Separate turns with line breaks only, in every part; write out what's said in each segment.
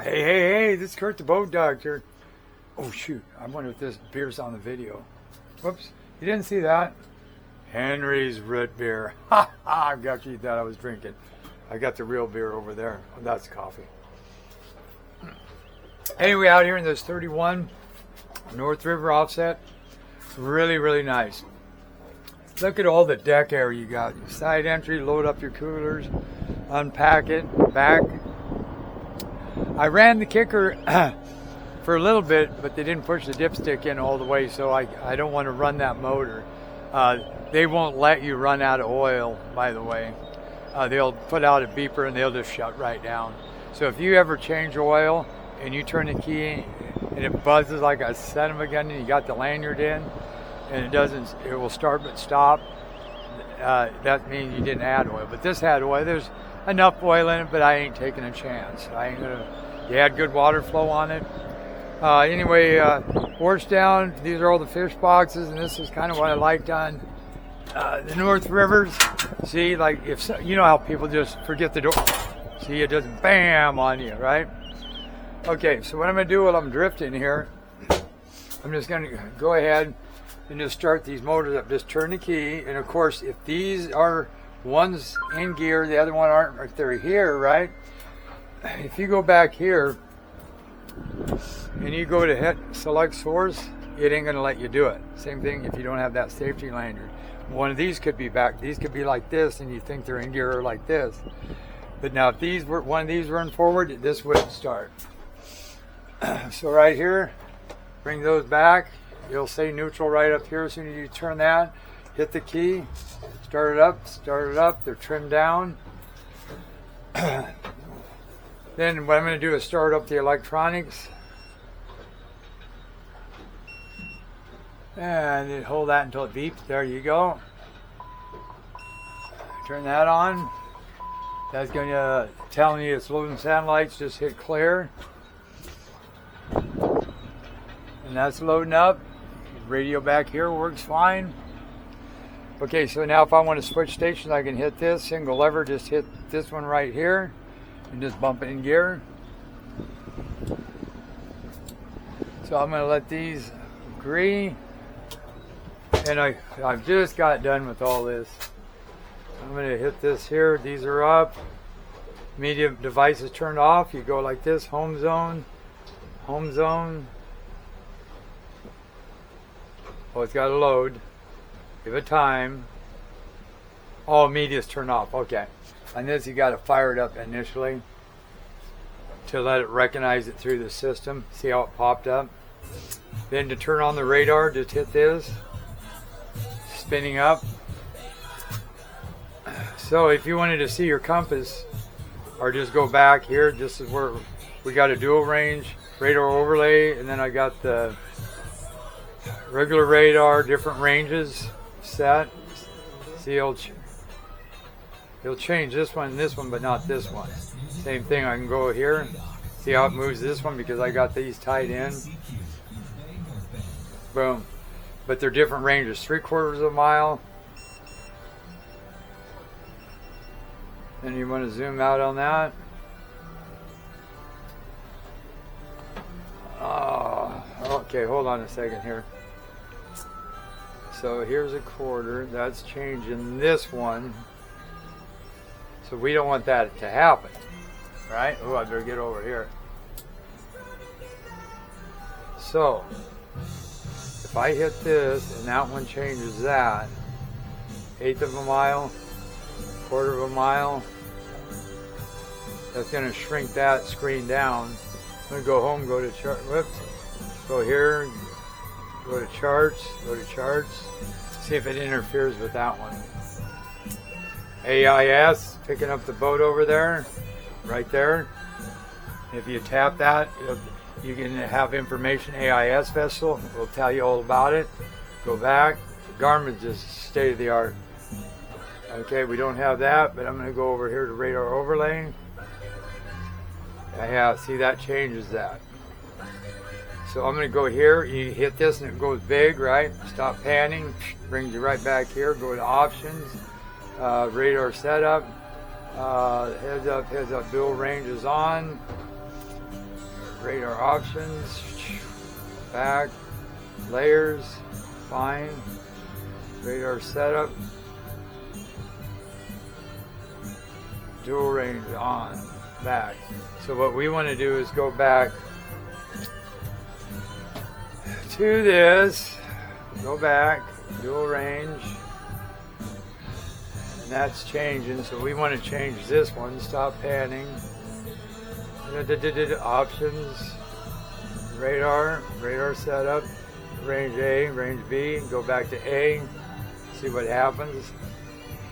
Hey, this is Kurt the Boat Doctor. Oh, shoot. I wonder if this beer's on the video. Whoops. You didn't see that? Henry's root beer. Ha ha! I got you thought I was drinking. I got the real beer over there. Oh, that's coffee. Anyway, out here in this 31 North River offset. Really, really nice. Look at all the deck area you got. Your side entry, load up your coolers, unpack it, back. I ran the kicker for a little bit, but they didn't push the dipstick in all the way, so I don't want to run that motor. They won't let you run out of oil, by the way. They'll put out a beeper and they'll just shut right down. So if you ever change oil and you turn the key and it buzzes like I set them again and you got the lanyard in and it will start but stop, that means you didn't add oil. But this had oil. There's enough oil in it, but I ain't taking a chance. You had good water flow on it. Anyway, horse down. These are all the fish boxes, and this is kind of what I liked on the North Rivers. See, like you know how people just forget the door. See, it just bam on you, right? Okay, so what I'm going to do while I'm drifting here, I'm just going to go ahead and just start these motors up. Just turn the key, and of course, if these are one's in gear, the other one aren't, if they're here, right? If you go back here and you go to hit select source, it ain't going to let you do it. Same thing if you don't have that safety lanyard. One of these could be back. These could be like this, and you think they're in gear or like this. But now if one of these run forward, this wouldn't start. So right here, bring those back. It'll say neutral right up here. As soon as you turn that, hit the key, start it up. They're trimmed down. Then what I'm going to do is start up the electronics. And then hold that until it beeps. There you go. Turn that on. That's going to tell me it's loading satellites. Just hit clear. And that's loading up. Radio back here works fine. Okay, so now if I want to switch stations, I can hit this single lever. Just hit this one right here and just bump it in gear. So I'm going to let these agree. And I've just got done with all this. I'm going to hit this here. These are up. Media devices turned off. You go like this, home zone. Oh, it's got to load. Give it time. Oh, media's turned off. Okay. On this, you got to fire it up initially to let it recognize it through the system. See how it popped up? Then to turn on the radar, just hit this. Spinning up. So if you wanted to see your compass, or just go back here, this is where we got a dual range radar overlay, and then I got the regular radar, different ranges set. See, it'll change this one and this one, but not this one. Same thing, I can go here, see how it moves this one because I got these tied in. Boom. But they're different ranges, 3/4 of a mile. And you want to zoom out on that. Okay, hold on a second here. So here's a 1/4. That's changing this one. So we don't want that to happen, right? Oh, I better get over here. So if I hit this and that one changes that, 1/8 of a mile, 1/4 of a mile, that's going to shrink that screen down. I'm going to go home, go to chart, go here, go to charts, see if it interferes with that one. AIS, picking up the boat over there, right there. If you tap that, you can have information. AIS vessel will tell you all about it. Go back. Garmin's just state of the art. Okay, we don't have that, but I'm going to go over here to radar overlay. See, that changes that. So I'm going to go here. You hit this and it goes big, right? Stop panning. Brings you right back here. Go to options. Radar setup. Heads up, dual range is on. radar options, back, layers, fine, radar setup, dual range on, back. So what we want to do is go back to this, go back, dual range, and that's changing, so we want to change this one, stop panning, options, radar setup, range A, range B, go back to A, see what happens.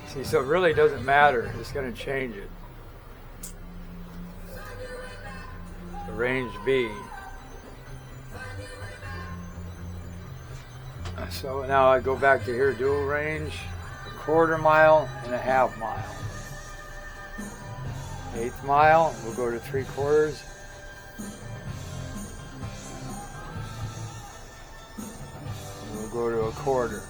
See, so it really doesn't matter, it's going to change it. Range B. So now I go back to here, dual range, 1/4 mile and 1/2 mile. 1/8 mile, we'll go to 3/4. We'll go to 1/4.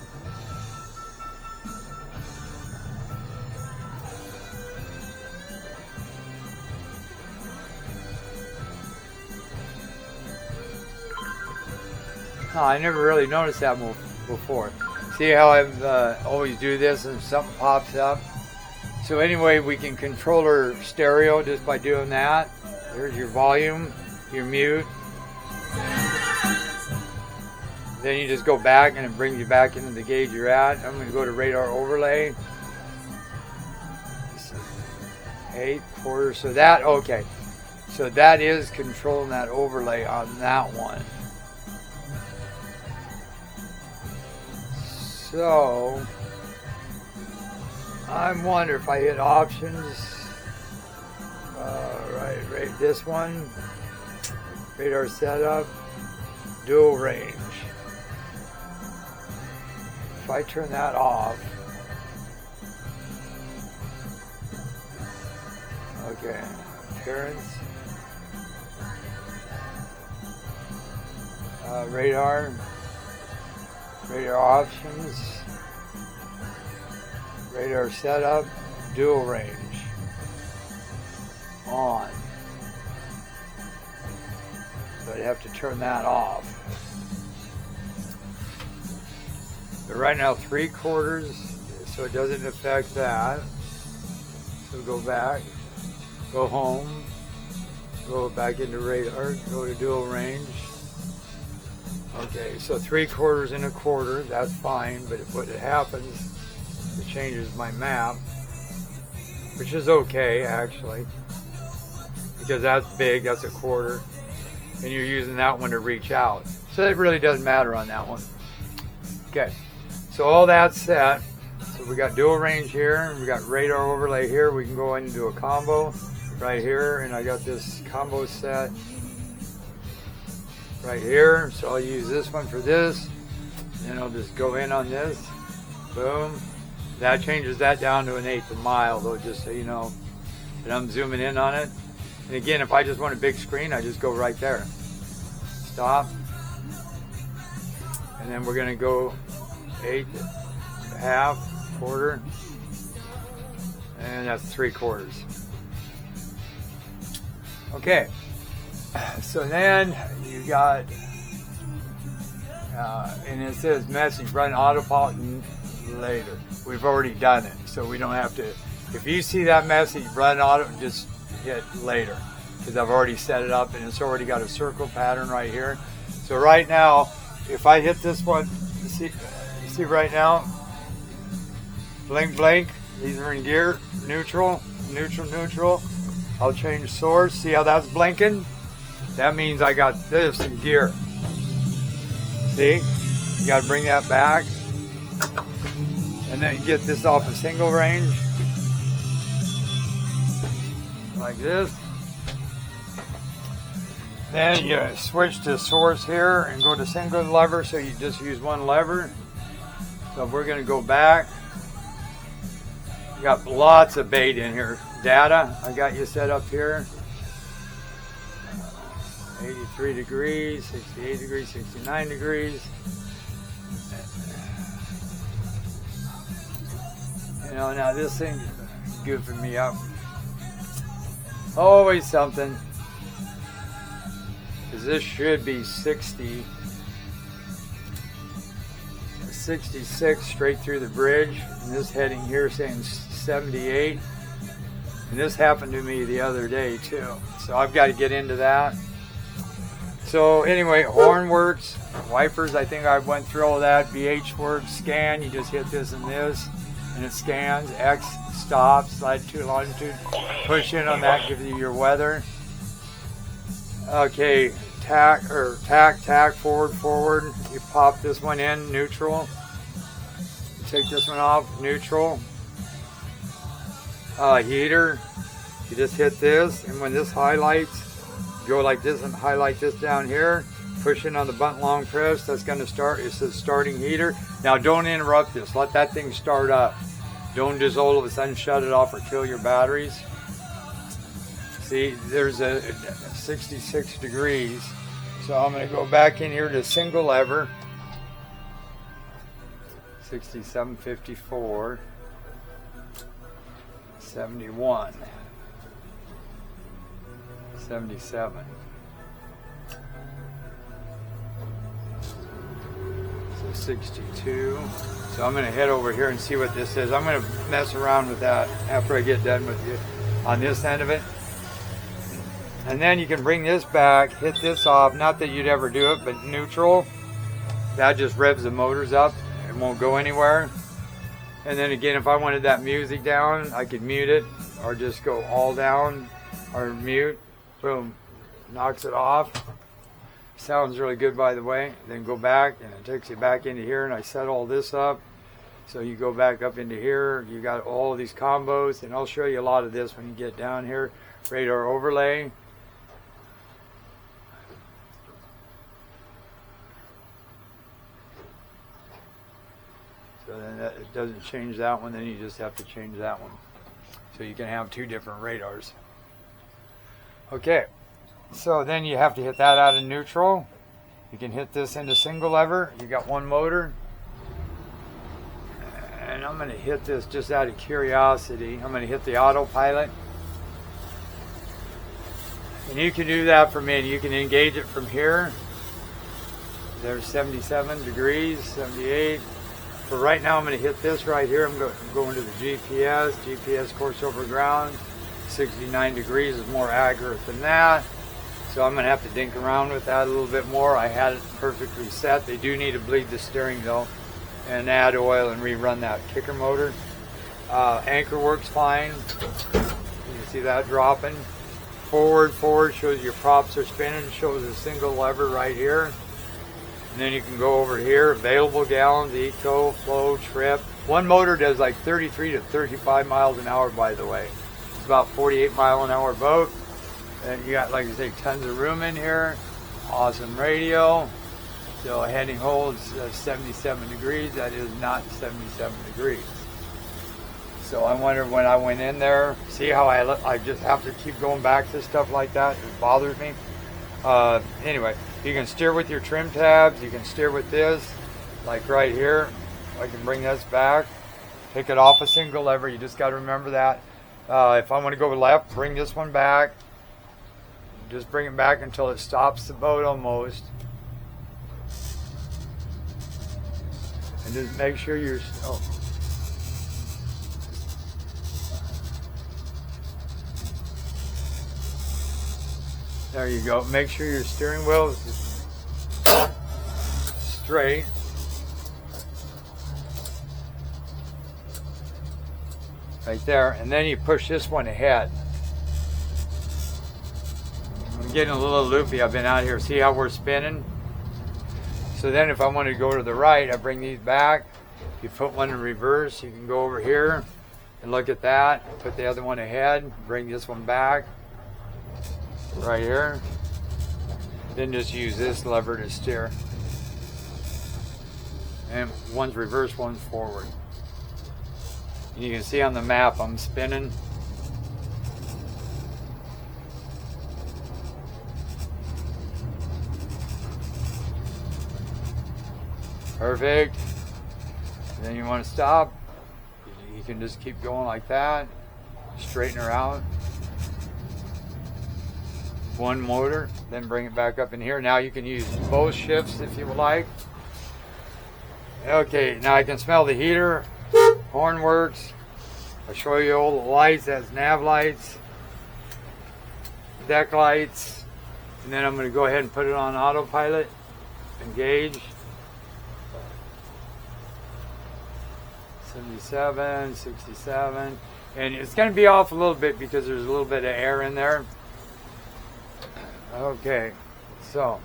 Oh, I never really noticed that before. See how I always do this and something pops up? So anyway, we can control our stereo just by doing that. There's your volume, your mute. Then you just go back and it brings you back into the gauge you're at. I'm going to go to radar overlay. 8/4, so that, okay. So that is controlling that overlay on that one. So, I wonder if I hit options, right, this one, radar setup, dual range. If I turn that off, okay, appearance, radar options, radar setup, dual range, on. So I'd have to turn that off. But right now 3/4, so it doesn't affect that. So go back, go home, go back into radar, go to dual range. Okay, so 3/4 and 1/4, that's fine, but if what happens, it changes my map, which is okay actually, because that's big, that's 1/4, and you're using that one to reach out. So it really doesn't matter on that one. Okay, so all that's set. So we got dual range here, we got radar overlay here, we can go in and do a combo right here, and I got this combo set right here, so I'll use this one for this, and I'll just go in on this, boom. That changes that down to 1/8 mile though, just so you know that I'm zooming in on it. And again, if I just want a big screen, I just go right there. Stop. And then we're gonna go 1/8, 1/2, 1/4, and that's 3/4. Okay. So then you got, and it says message run autopilot later. We've already done it, so we don't have to. If you see that message run auto, just hit later, because I've already set it up and it's already got a circle pattern right here. So right now, if I hit this one, you see right now, blink, blink. These are in gear, neutral, neutral, neutral. I'll change source. See how that's blinking? That means I got this in gear. See? You got to bring that back. And then you get this off a single range. Like this. Then you switch to source here and go to single lever, so you just use one lever. So we're going to go back. You got lots of bait in here. Data, I got you set up here. 83 degrees, 68 degrees, 69 degrees. You know, now this thing is goofing me up. Always something. because this should be 66 straight through the bridge, and this heading here saying 78, and this happened to me the other day too, so I've got to get into that. So anyway, horn works, wipers, I think I went through all that. VH works, scan, you just hit this and it scans. X, stop, slide to longitude, push in on that, gives you your weather. Okay, tack, forward. You pop this one in, neutral. You take this one off, neutral. Heater, you just hit this, and when this highlights, go like this and highlight this down here. Push in on the button long press, that's going to start. It says starting heater. Now don't interrupt this, let that thing start up. Don't just all of a sudden shut it off or kill your batteries. See, there's a 66 degrees. So I'm going to go back in here to single lever. 67, 54, 71, 77. So 62. So I'm going to head over here and see what this is. I'm going to mess around with that after I get done with you on this end of it. And then you can bring this back, hit this off. Not that you'd ever do it, but neutral. That just revs the motors up. It won't go anywhere. And then again, if I wanted that music down, I could mute it or just go all down or mute. Boom, knocks it off. Sounds really good, by the way. Then go back and it takes you back into here, and I set all this up. So you go back up into here, you got all these combos, and I'll show you a lot of this when you get down here. Radar overlay. So then it doesn't change that one, then you just have to change that one. So you can have two different radars. Okay, so then you have to hit that out of neutral. You can hit this into single lever. You got one motor. And I'm going to hit this just out of curiosity. I'm going to hit the autopilot. And you can do that from in. You can engage it from here. There's 77 degrees, 78. For right now, I'm going to hit this right here. I'm going to the GPS course over ground. 69 degrees is more accurate than that. So I'm going to have to dink around with that a little bit more. I had it perfectly set. They do need to bleed the steering though, and add oil and rerun that kicker motor. Anchor works fine. You can see that dropping. Forward shows your props are spinning, shows a single lever right here. And then you can go over here, available gallons, eco, flow, trip. One motor does like 33 to 35 miles an hour, by the way. It's about 48 mile an hour boat. And you got, like I say, tons of room in here. Awesome radio. So heading holds 77 degrees. That is not 77 degrees. So I wonder when I went in there, see how I just have to keep going back to stuff like that. It bothers me. Anyway, you can steer with your trim tabs. You can steer with this, like right here. I can bring this back, pick it off a single lever. You just got to remember that. If I want to go left, bring this one back. Just bring it back until it stops the boat almost. And just make sure you're... Oh. There you go. Make sure your steering wheel is straight. Right there. And then you push this one ahead. I'm getting a little loopy. I've been out here. See how we're spinning? So then if I want to go to the right, I bring these back. You put one in reverse. You can go over here and look at that. Put the other one ahead. Bring this one back. Right here. Then just use this lever to steer. And one's reverse, one's forward. You can see on the map I'm spinning. Perfect. And then you want to stop. You can just keep going like that. Straighten her out. one motor, then bring it back up in here. Now you can use both shifts if you would like. Okay, now I can smell the heater, horn works. I'll show you all the lights. That's nav lights, deck lights, and then I'm going to go ahead and put it on autopilot. Engage. 77, 67, and it's going to be off a little bit because there's a little bit of air in there. Okay, so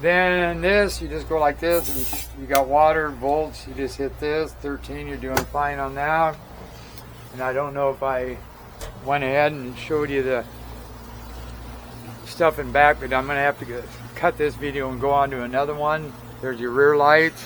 then this, you just go like this, and you got water, volts, you just hit this, 13, you're doing fine on that. And I don't know if I went ahead and showed you the stuff in back, but I'm going to have to cut this video and go on to another one. There's your rear lights.